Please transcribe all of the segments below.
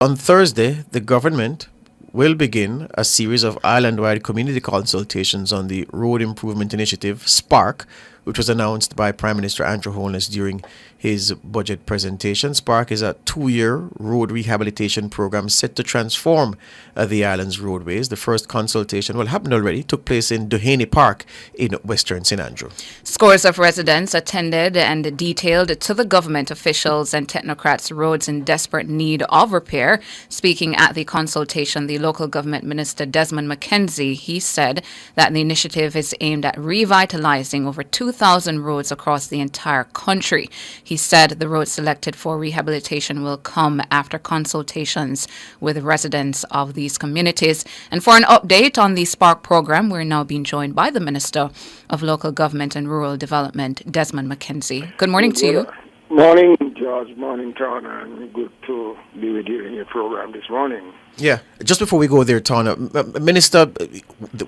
On Thursday, the government will begin a series of island-wide community consultations on the Road Improvement Initiative, SPARK, which was announced by Prime Minister Andrew Holness during his budget presentation. SPARK is a 2-year road rehabilitation program set to transform the island's roadways. The first consultation, well, happened already, took place in Duhaney Park in Western St. Andrew. Scores of residents attended and detailed to the government officials and technocrats roads in desperate need of repair. Speaking at the consultation, the local government minister Desmond McKenzie, he said that the initiative is aimed at revitalizing over 2,000 roads across the entire country. He said the roads selected for rehabilitation will come after consultations with residents of these communities. And for an update on the SPARK program, we're now being joined by the Minister of Local Government and Rural Development, Desmond McKenzie. Good morning to you. Morning, George. Morning, Tana. And good to be with you in your program this morning. Yeah, just before we go there, Tana, Minister,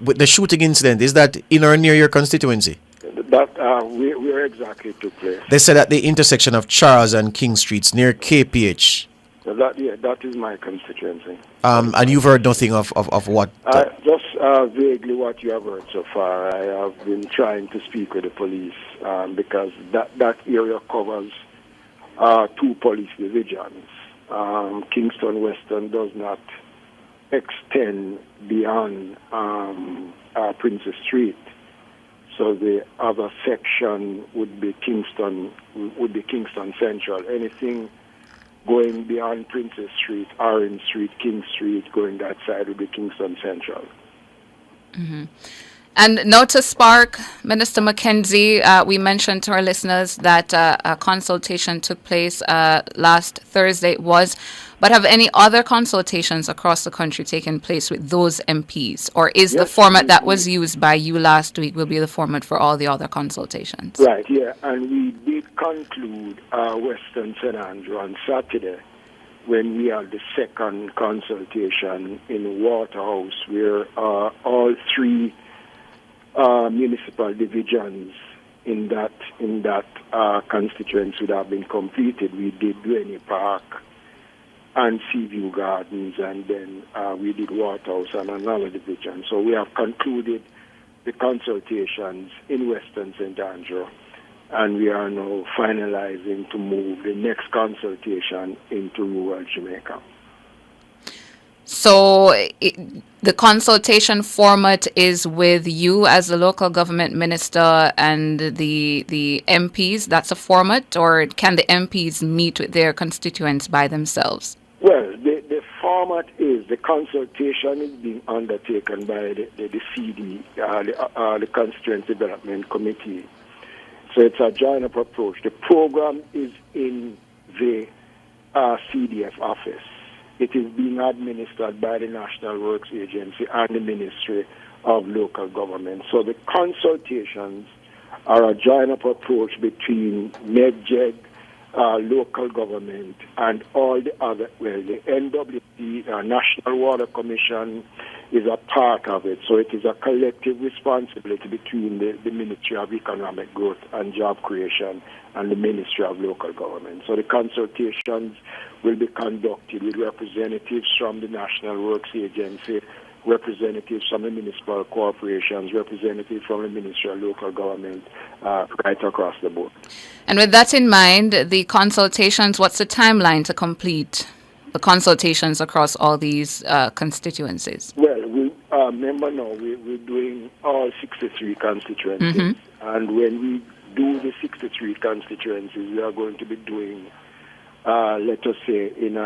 with the shooting incident, is that in or near your constituency? That where exactly took place? They said at the intersection of Charles and King Streets near KPH. That is my constituency. And you've heard nothing of what? Just vaguely what you have heard so far. I have been trying to speak with the police because that area covers 2 police divisions. Kingston Western does not extend beyond Princess Street. So the other section would be Kingston Central. Anything going beyond Princess Street, Orange Street, King Street, going that side would be Kingston Central. Mm-hmm. And now to SPARK, Minister McKenzie, we mentioned to our listeners that a consultation took place last Thursday but have any other consultations across the country taken place with those MPs? Or is the format that was used by you last week will be the format for all the other consultations? Right, yeah. And we did conclude Western St. Andrew on Saturday when we had the second consultation in Waterhouse where all 3 municipal divisions in that constituency would have been completed. We did Duhaney Park and Seaview Gardens, and then we did Waterhouse and another division. So we have concluded the consultations in Western St. Andrew, and we are now finalizing to move the next consultation into rural Jamaica. So the consultation format is with you as the local government minister and the MPs. That's a format, or can the MPs meet with their constituents by themselves? Well, the format is the consultation is being undertaken by the CD, the Constituent Development Committee. So it's a joint-up approach. The program is in the CDF office. It is being administered by the National Works Agency and the Ministry of Local Government. So the consultations are a joint-up approach between NEDJEG, local government, and all the other, the NWC, National Water Commission, is a part of it. So it is a collective responsibility between the Ministry of Economic Growth and Job Creation and the Ministry of Local Government. So the consultations will be conducted with representatives from the National Works Agency, representatives from the municipal corporations, representatives from the Ministry of Local Government, right across the board. And with that in mind, the consultations, what's the timeline to complete the consultations across all these constituencies? Well, remember now, we're doing all 63 constituencies. Mm-hmm. And when we do the 63 constituencies, we are going to be doing, let us say, in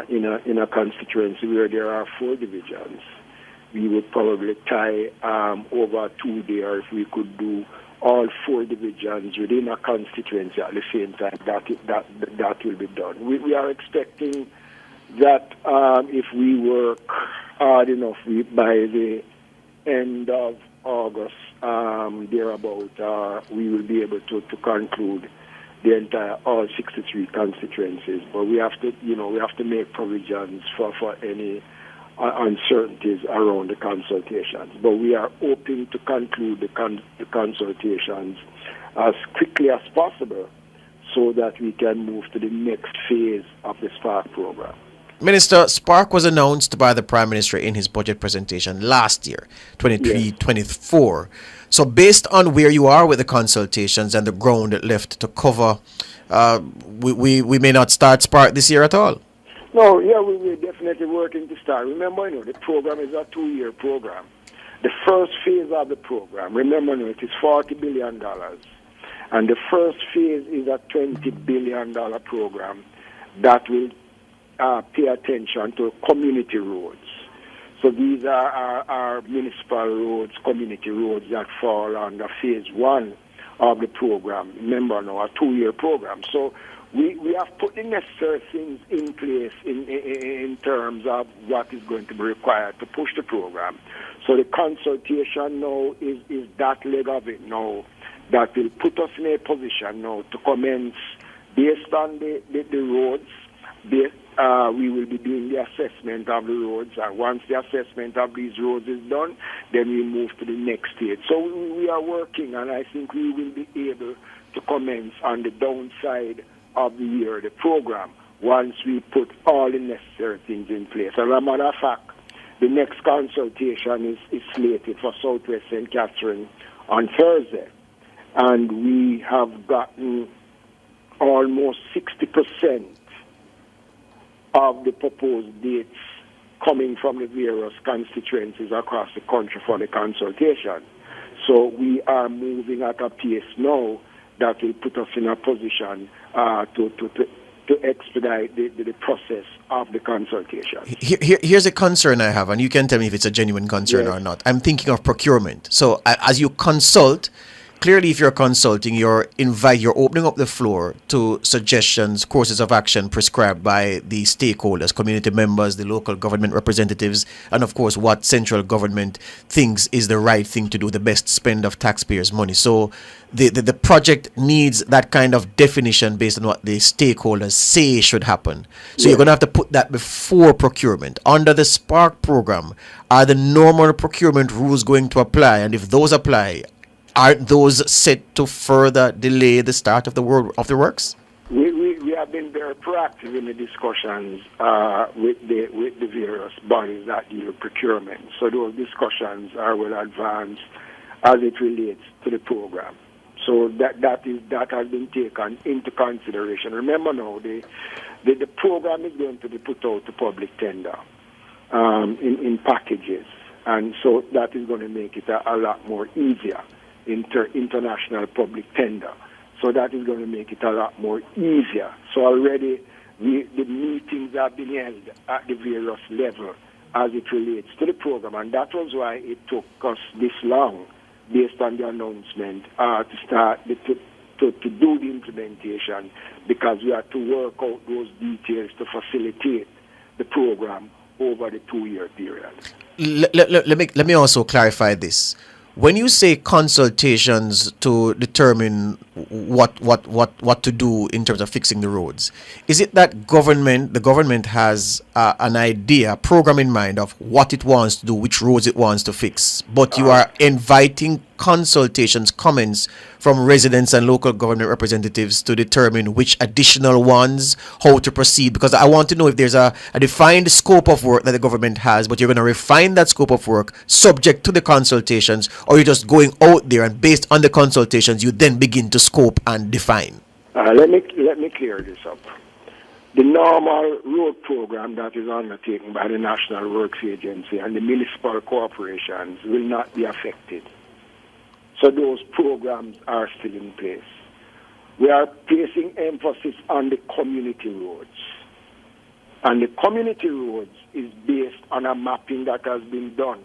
a constituency where there are 4 divisions. We would probably tie over 2 there if we could do all 4 divisions within a constituency at the same time. That will be done. We are expecting that if we work hard enough, by the end of August, thereabout, we will be able to conclude the entire all 63 constituencies. But we have to make provisions for any uncertainties around the consultations. But we are hoping to conclude the consultations as quickly as possible so that we can move to the next phase of the SPARK program. Minister, Spark was announced by the Prime Minister in his budget presentation last year, Yes. 23-24. So based on where you are with the consultations and the ground left to cover, we may not start Spark this year at all. No, yeah, we're definitely working to start. Remember, the program is a 2-year program. The first phase of the program, remember, it is $40 billion. And the first phase is a $20 billion program that will pay attention to community roads. So these are our municipal roads, community roads that fall under phase 1 of the program. Remember now, a 2-year program. So we have put the necessary things in place in terms of what is going to be required to push the program. So the consultation now is that leg of it now that will put us in a position now to commence based on the roads. We will be doing the assessment of the roads, and once the assessment of these roads is done, then we move to the next stage. So we are working, and I think we will be able to commence on the downside of the year, the program, once we put all the necessary things in place. As a matter of fact, the next consultation is slated for Southwest St. Catherine on Thursday, and we have gotten almost 60% of the proposed dates coming from the various constituencies across the country for the consultation. So we are moving at a pace now that will put us in a position to expedite the process of the consultation. Here's a concern I have, and you can tell me if it's a genuine concern or not. I'm thinking of procurement. So as you consult, clearly, if you're consulting, you're opening up the floor to suggestions, courses of action prescribed by the stakeholders, community members, the local government representatives, and of course, what central government thinks is the right thing to do, the best spend of taxpayers' money. So the project needs that kind of definition based on what the stakeholders say should happen. So you're going to have to put that before procurement. Under the Spark program, are the normal procurement rules going to apply? And if those apply, aren't those set to further delay the start of the works? We have been very proactive in the discussions with the various bodies that deal with procurement. So those discussions are well advanced as it relates to the program. So that has been taken into consideration. Remember now, the program is going to be put out to public tender in packages, and so that is going to make it a lot more easier. International public tender. So that is going to make it a lot more easier. So already the meetings have been held at the various levels as it relates to the program, and that was why it took us this long, based on the announcement, to start to do the implementation, because we had to work out those details to facilitate the program over the 2-year period. Let me also clarify this. When you say consultations to determine what to do in terms of fixing the roads, is it that the government has an idea, a program in mind of what it wants to do, which roads it wants to fix, but you are inviting consultations, comments from residents and local government representatives to determine which additional ones, how to proceed? Because I want to know if there's a defined scope of work that the government has, but you're going to refine that scope of work subject to the consultations, or you're just going out there and based on the consultations you then begin to scope and define. Let me clear this up. The normal road program that is undertaken by the National Works Agency and the municipal corporations will not be affected. So those programs are still in place. We are placing emphasis on the community roads. And the community roads is based on a mapping that has been done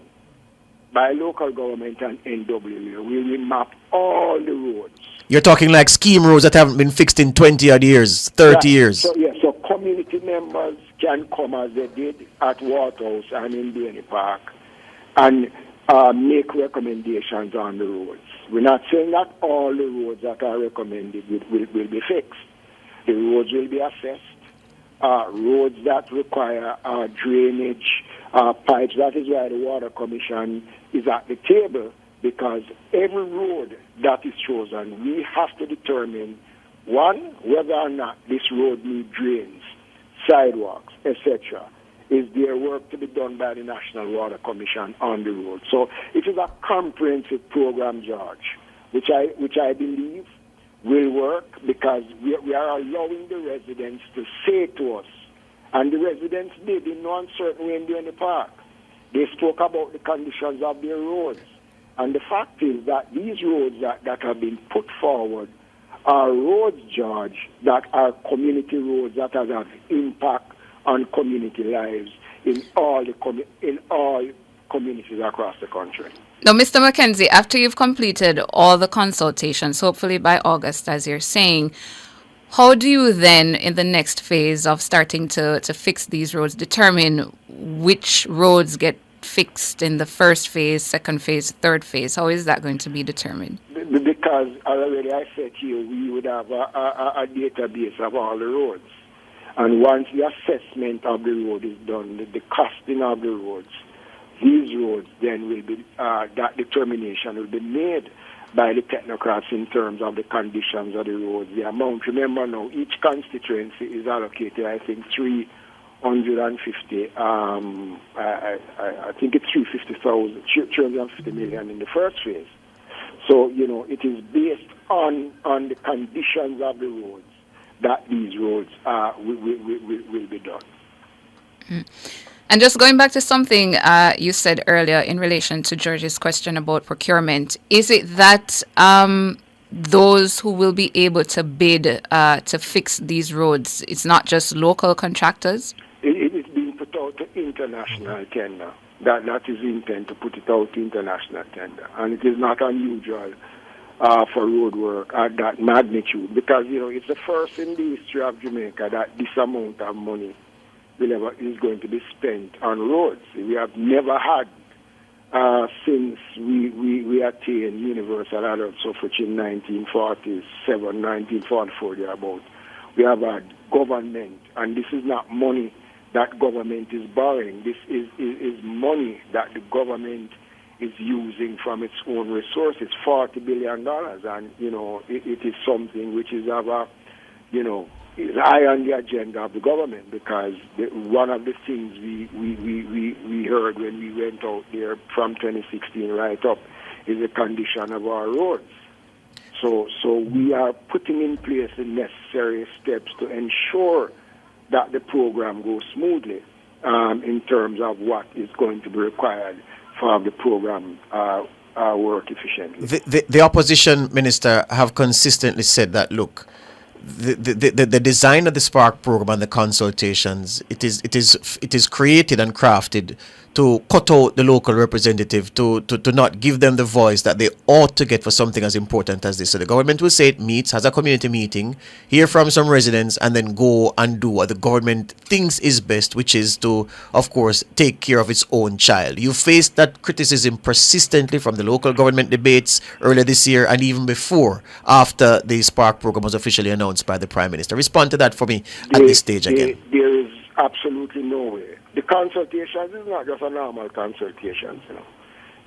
by local government and NWA. We will map all the roads. You're talking like scheme roads that haven't been fixed in 20 odd years, 30 years. So community members can come as they did at Waterhouse and in Bailey Park and make recommendations on the roads. We're not saying that all the roads that are recommended will be fixed. The roads will be assessed. Roads that require drainage pipes. That is why the Water Commission is at the table, because every road that is chosen, we have to determine, one, whether or not this road needs drains. sidewalks, etc., is there work to be done by the National Water Commission on the road. So it is a comprehensive program, George, which I believe will work because we are allowing the residents to say to us, and the residents did in no uncertain way in the park. They spoke about the conditions of their roads. And the fact is that these roads that have been put forward are roads, George, that are community roads that have impact on community lives in all communities across the country. Now, Mr. Mackenzie, after you've completed all the consultations, hopefully by August, as you're saying, how do you then, in the next phase of starting to fix these roads, determine which roads get fixed in the first phase, second phase, third phase? How is that going to be determined? Because already I said to you, we would have a database of all the roads. And once the assessment of the road is done, the costing of the roads, these roads then will be, that determination will be made by the technocrats in terms of the conditions of the roads, the amount. Remember now, each constituency is allocated, I think, 350, I think it's 350 million in the first phase. So, it is based on the conditions of the roads that these roads will be done. Mm. And just going back to something you said earlier in relation to George's question about procurement, is it that those who will be able to bid to fix these roads, it's not just local contractors? It is being put out to international tender. That is the intent, to put it out to international tender. And it is not unusual for road work at that magnitude because, it's the first in the history of Jamaica that this amount of money is going to be spent on roads. We have never had, since we attained universal adult suffrage in 1947, 1944, thereabout, we have had government, and this is not money that government is borrowing. This is money that the government is using from its own resources, $40 billion. And, it is something which is is high on the agenda of the government because one of the things we heard when we went out there from 2016 right up is the condition of our roads. So we are putting in place the necessary steps to ensure that the program goes smoothly in terms of what is going to be required for the program work efficiently. The opposition minister have consistently said that, look, the design of the Spark program and the consultations, it is created and crafted to cut out the local representative, to not give them the voice that they ought to get for something as important as this. So the government will say it meets, has a community meeting, hear from some residents, and then go and do what the government thinks is best, which is to, of course, take care of its own child. You faced that criticism persistently from the local government debates earlier this year and even before, after the Spark program was officially announced by the Prime Minister. Respond to that for me at this stage again. There is absolutely no way. The consultations is not just a normal consultation.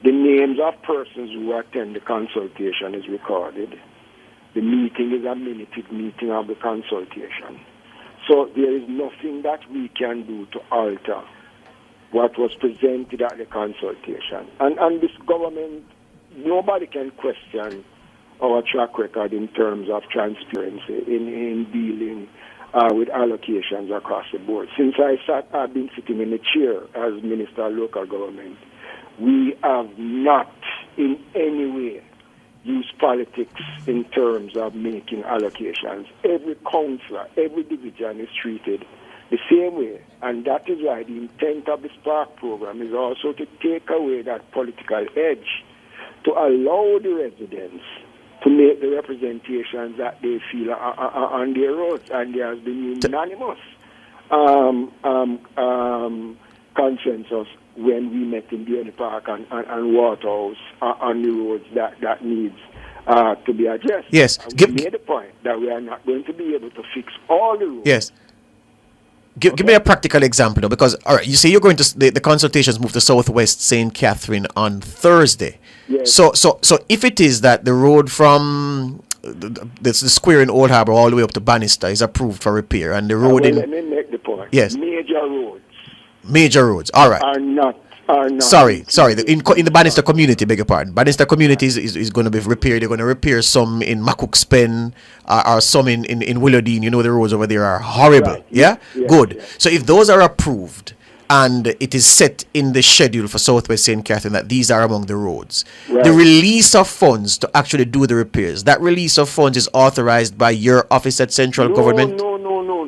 The names of persons who attend the consultation is recorded. The meeting is a minuted meeting of the consultation. So there is nothing that we can do to alter what was presented at the consultation. And this government, nobody can question our track record in terms of transparency in dealing with allocations across the board. Since I've been sitting in the chair as Minister of Local Government, we have not in any way used politics in terms of making allocations. Every councillor, every division is treated the same way, and that is why the intent of the Spark program is also to take away that political edge, to allow the residents to make the representations that they feel on their roads, and there has been unanimous consensus when we met in Dearne Park and Waterhouse on the roads that needs to be addressed. Yes. We made a point that we are not going to be able to fix all the roads. Yes. Give me a practical example now, because all right, you say you're going to the consultations move to Southwest St. Catherine on Thursday. Yes. So if it is that the road from the square in Old Harbour all the way up to Bannister is approved for repair, and the road Let me make the point. Yes. Major roads Major roads. All right. are not. Sorry. In the Bannister community, beg your pardon. Bannister community is going to be repaired. They're going to repair some in Makukspen or some in Willowdene. You know, the roads over there are horrible. Right. Yeah? Yes, Good. yes. So if those are approved and it is set in the schedule for Southwest St. Catherine that these are among the roads, Right. the release of funds to actually do the repairs, that release of funds is authorized by your office at central government? No.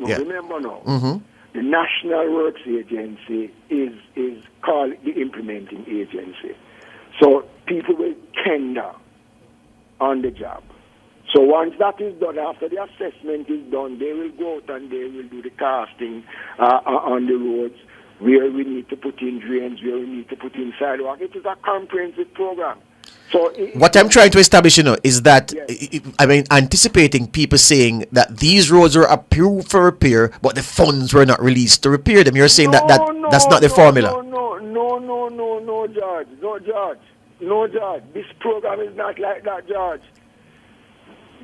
Yeah. Remember now, the National Works Agency is called the implementing agency. So people will tender on the job. So once that is done, after the assessment is done, they will go out and they will do the casting on the roads where we need to put in drains, where we need to put in sidewalk. It is a comprehensive program. So What I'm trying to establish, is that Yes. anticipating people saying that these roads were approved for repair, but the funds were not released to repair them. You're saying that's not the formula. No, George. This program is not like that, George.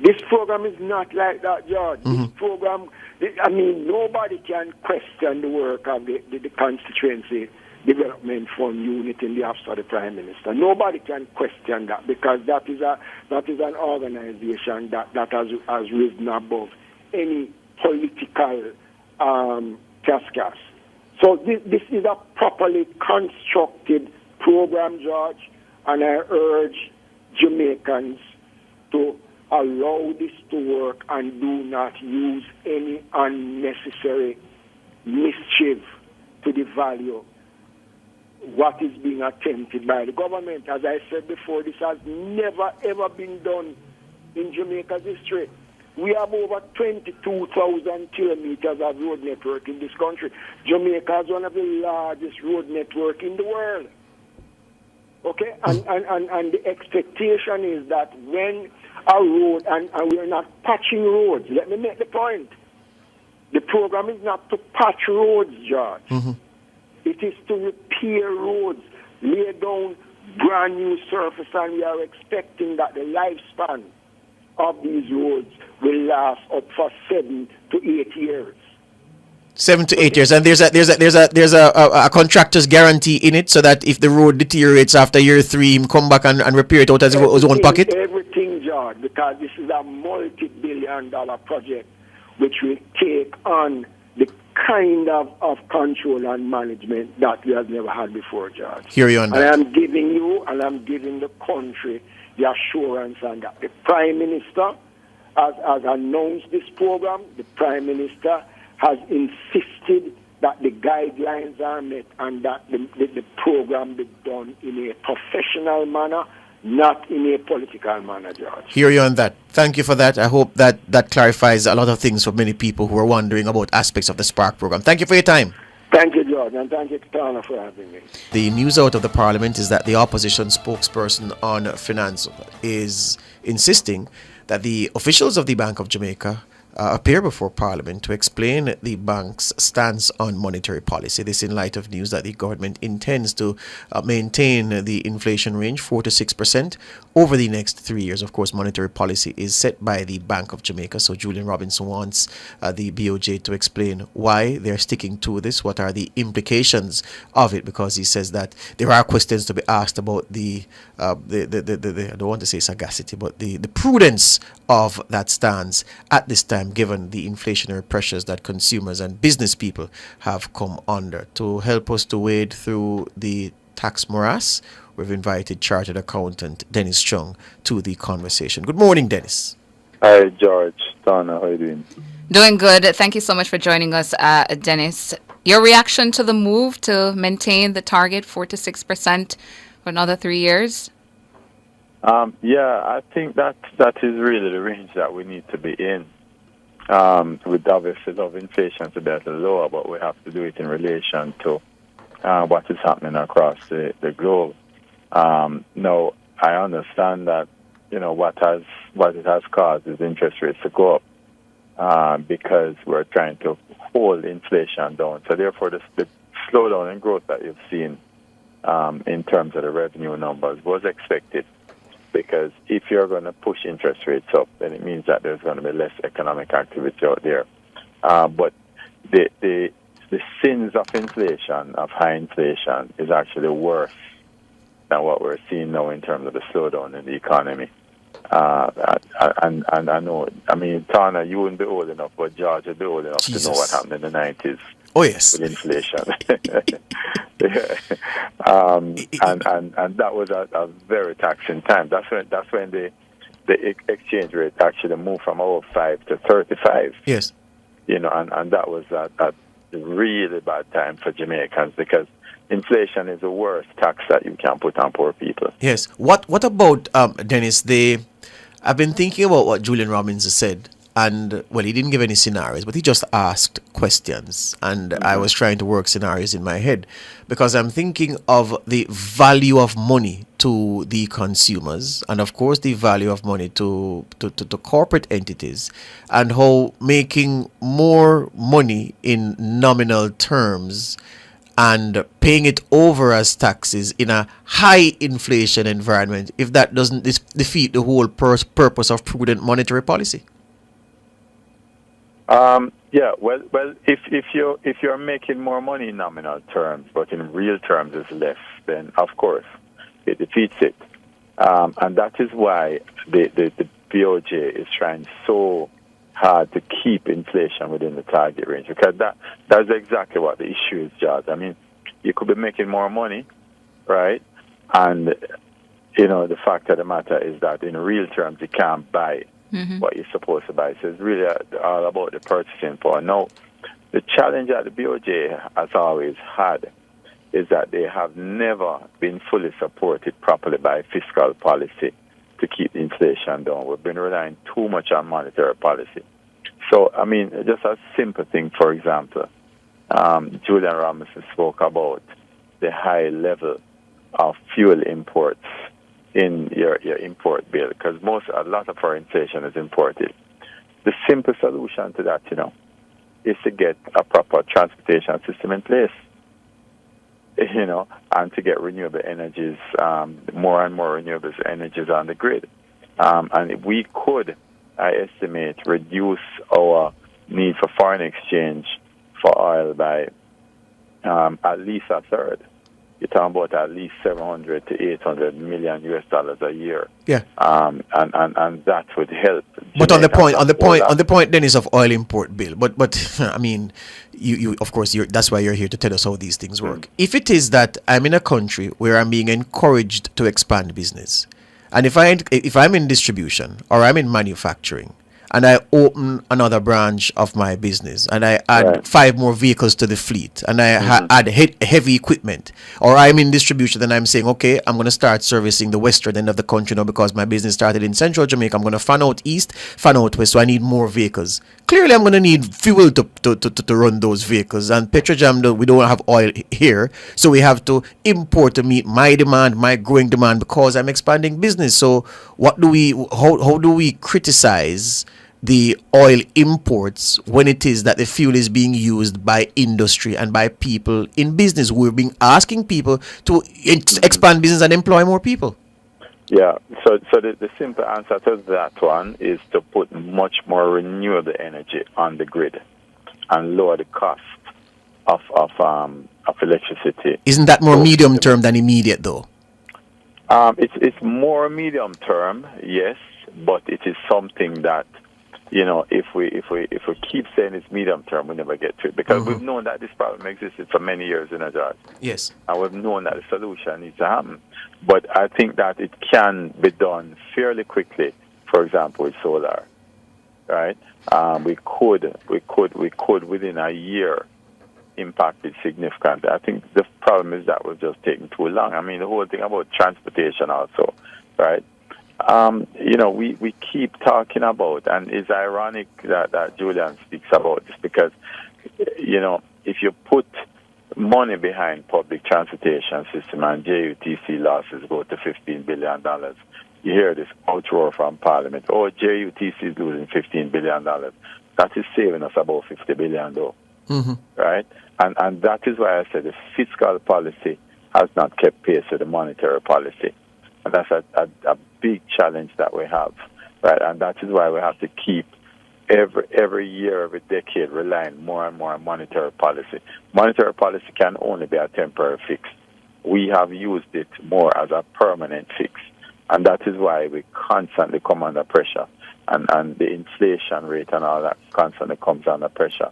This program is not like that, George. This program, nobody can question the work of the constituency development fund unit in the office of the Prime Minister. Nobody can question that because that is an organization that has risen above any political cascas. So this is a properly constructed program, George, and I urge Jamaicans to allow this to work and do not use any unnecessary mischief to the value what is being attempted by the government. As I said before, this has never ever been done in Jamaica's history. We have over 22,000 kilometers of road network in this country. Jamaica is one of the largest road network in the world. Okay? And the expectation is that when a road, and we're not patching roads, let me make the point. The program is not to patch roads, George. It is to repair roads, lay down brand new surface, and we are expecting that the lifespan of these roads will last up for 7 to 8 years. 7 to 8 years, and there's a contractor's guarantee in it, so that if the road deteriorates after year 3, him come back and repair it out as his own pocket. Everything, George, because this is a multi-billion-dollar project which will take on the kind of control and management that we have never had before, George. Hear you on that. And I'm giving you and I'm giving the country the assurance and that the Prime Minister has announced this program. The Prime Minister has insisted that the guidelines are met and that the program be done in a professional manner, not in a political manner, George. Hear you on that. Thank you for that. I hope that clarifies a lot of things for many people who are wondering about aspects of the Spark program. Thank you for your time. Thank you, George, and thank you, Tana, for having me. The news out of the Parliament is that the opposition spokesperson on finance is insisting that the officials of the Bank of Jamaica appear before Parliament to explain the bank's stance on monetary policy. This in light of news that the government intends to maintain the inflation range 4 to 6% over the next 3 years. Of course, monetary policy is set by the Bank of Jamaica. So Julian Robinson wants the BOJ to explain why they're sticking to this, what are the implications of it, because he says that there are questions to be asked about the I don't want to say sagacity, but the prudence of that stance at this time, given the inflationary pressures that consumers and business people have come under. To help us to wade through the tax morass, we've invited Chartered Accountant Dennis Chung to the conversation. Good morning, Dennis. Hi, George. Tana, how are you doing? Doing good. Thank you so much for joining us, Dennis. Your reaction to the move to maintain the target 4 to 6% for another 3 years? I think that is really the range that we need to be in. With obviously love inflation to be at a lower, but we have to do it in relation to what is happening across the globe. Now, I understand that what it has caused is interest rates to go up because we're trying to hold inflation down. So therefore, the slowdown in growth that you've seen in terms of the revenue numbers was expected. Because if you're going to push interest rates up, then it means that there's going to be less economic activity out there. But the the sins of inflation, of high inflation, is actually worse than what we're seeing now in terms of the slowdown in the economy. And I know, I mean, Tana, you wouldn't be old enough, but George would be old enough to know what happened in the 90s. Oh, yes. With inflation. And that was a very taxing time. That's when the exchange rate actually moved from over 5 to 35. Yes. You know, and that was a really bad time for Jamaicans, because inflation is the worst tax that you can put on poor people. Yes. What about Dennis? I've been thinking about what Julian Robbins has said, and well, he didn't give any scenarios, but he just asked questions, and I was trying to work scenarios in my head, because I'm thinking of the value of money to the consumers, and of course the value of money to corporate entities, and how making more money in nominal terms and paying it over as taxes in a high inflation environment, if that doesn't defeat the whole purpose of prudent monetary policy. Yeah, well, if you're making more money in nominal terms, but in real terms is less, then of course it defeats it, and that is why the BOJ is trying so hard to keep inflation within the target range, because that's exactly what the issue is, George. I mean, you could be making more money, right? And you know, the fact of the matter is that in real terms you can't buy what you're supposed to buy. So it's really all about the purchasing power. Now, the challenge that the BOJ has always had is that they have never been fully supported properly by fiscal policy to keep inflation down. We've been relying too much on monetary policy. So, I mean, just a simple thing, for example, Julian Robinson spoke about the high level of fuel imports in your import bill, because a lot of our inflation is imported. The simple solution to that, you know, is to get a proper transportation system in place, you know, and to get renewable energies, more and more renewable energies on the grid. And we could, I estimate, reduce our need for foreign exchange for oil by at least a third. You're talking about at least 700 to 800 million US dollars a year. Yeah. And that would help. But on the point, Dennis, of oil import bill. But I mean, you of course that's why you're here to tell us how these things work. If it is that I'm in a country where I'm being encouraged to expand business, and if I'm in distribution or I'm in manufacturing, and I open another branch of my business, and I add 5 more vehicles to the fleet, and I add heavy equipment, or I'm in distribution and I'm saying, okay, I'm going to start servicing the western end of the country now because my business started in central Jamaica. I'm going to fan out east, fan out west, so I need more vehicles. Clearly, I'm going to need fuel to run those vehicles, and Petrojam, we don't have oil here, so we have to import to meet my demand, my growing demand, because I'm expanding business. So how do we criticize the oil imports when it is that the fuel is being used by industry and by people in business who are being asking people to expand business and employ more people? Yeah, so the simple answer to that one is to put much more renewable energy on the grid and lower the cost of electricity. Isn't that more medium term than immediate, though? It's more medium term, yes, but it is something that, you know, if we keep saying it's medium term, we never get to it, because we've known that this problem existed for many years in Ajaz. Yes. And we've known that the solution needs to happen. But I think that it can be done fairly quickly, for example, with solar, right? We could within a year impact it significantly. I think the problem is that we're just taking too long. I mean, the whole thing about transportation also, right? You know, we keep talking about, and it's ironic that Julian speaks about this, because, you know, if you put money behind public transportation system and JUTC losses go to $15 billion, you hear this outroar from Parliament, oh, JUTC is losing $15 billion. That is saving us about $50 billion, though, right? And that is why I said the fiscal policy has not kept pace with the monetary policy. And that's a big challenge that we have, right? And that is why we have to keep every year, every decade, relying more and more on monetary policy. Monetary policy can only be a temporary fix. We have used it more as a permanent fix, and that is why we constantly come under pressure, and the inflation rate and all that constantly comes under pressure.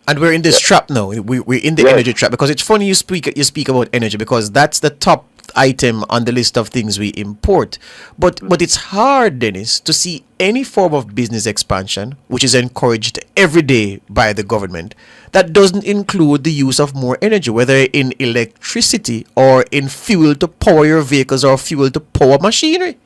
And we're in this trap now. We're in the energy trap, because it's funny you speak about energy, because that's the top item on the list of things we import. But it's hard, Dennis, to see any form of business expansion which is encouraged every day by the government that doesn't include the use of more energy, whether in electricity or in fuel to power your vehicles or fuel to power machinery.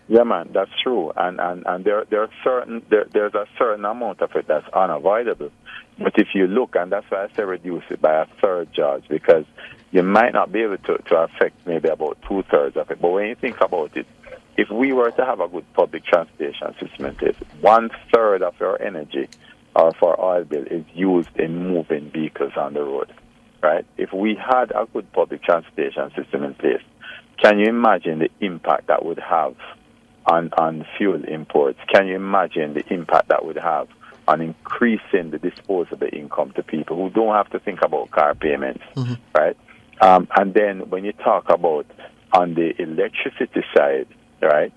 Yeah, man, that's true. And there are there's a certain amount of it that's unavoidable. But if you look, and that's why I say reduce it by a third, George, because you might not be able to affect maybe about 2/3 of it. But when you think about it, if we were to have a good public transportation system in place, 1/3 of our energy or for oil bill is used in moving vehicles on the road, right? If we had a good public transportation system in place, can you imagine the impact that would have on fuel imports? Can you imagine the impact that would have on increasing the disposable income to people who don't have to think about car payments, right? And then when you talk about on the electricity side, right,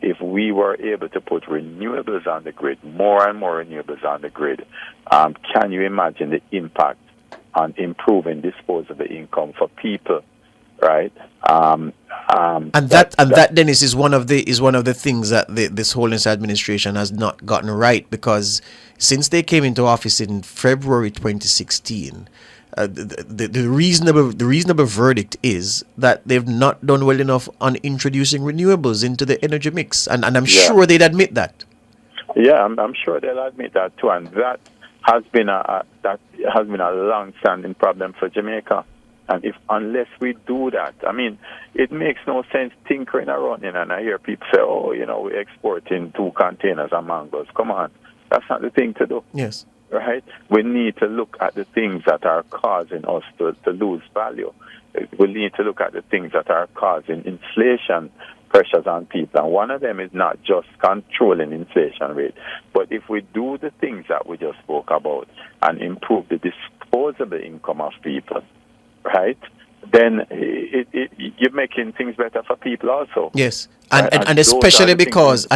if we were able to put renewables on the grid, more and more renewables on the grid, can you imagine the impact on improving disposable income for people, right? That Dennis is one of the things that this Holness administration has not gotten right, because since they came into office in February 2016, the reasonable verdict is that they've not done well enough on introducing renewables into the energy mix, and I'm sure they'd admit that. Yeah, I'm sure they'll admit that too, and that has been a long-standing problem for Jamaica. And unless we do that, I mean, it makes no sense tinkering around, and I hear people say, "Oh, we're exporting 2 containers of mangoes." Come on, that's not the thing to do. Yes. Right? We need to look at the things that are causing us to lose value. We need to look at the things that are causing inflation pressures on people. And one of them is not just controlling inflation rate, but if we do the things that we just spoke about and improve the disposable income of people, right, then you're making things better for people also. Yes, right? and especially because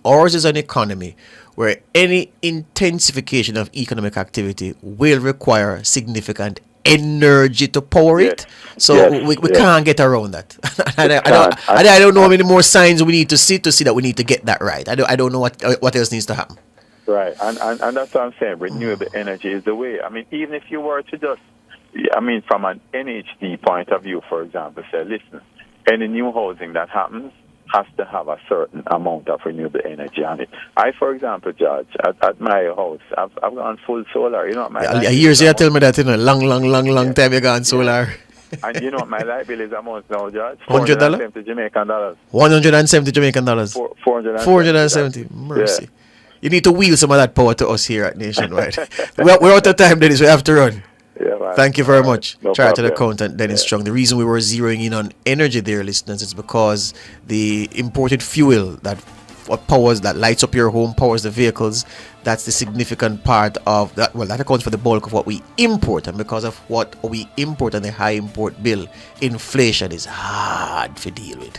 ours is an economy where any intensification of economic activity will require significant energy to power it. So we can't get around that. I don't know how many more signs we need to see that we need to get that right. I don't know what else needs to happen. Right, and that's what I'm saying. Renewable energy is the way. I mean, even if you were to just, from an NHD point of view, for example, say, listen, any new housing that happens has to have a certain amount of renewable energy on it. I, for example, George, at my house, I've gone full solar. You know what my years you tell me that long time you gone solar. And you know what my light bill is a month now, George? $100? Jamaican dollars. $170 Jamaican dollars. 470. Mercy. Yeah. You need to wheel some of that power to us here at Nationwide. We're out of time, Dennis. We have to run. Yeah, man. Thank you very much. No Chartered accountant Dennis Strong. The reason we were zeroing in on energy there, listeners, is because the imported fuel that lights up your home, powers the vehicles, that's the significant part of that. Well, that accounts for the bulk of what we import, and because of what we import and the high import bill, inflation is hard to deal with.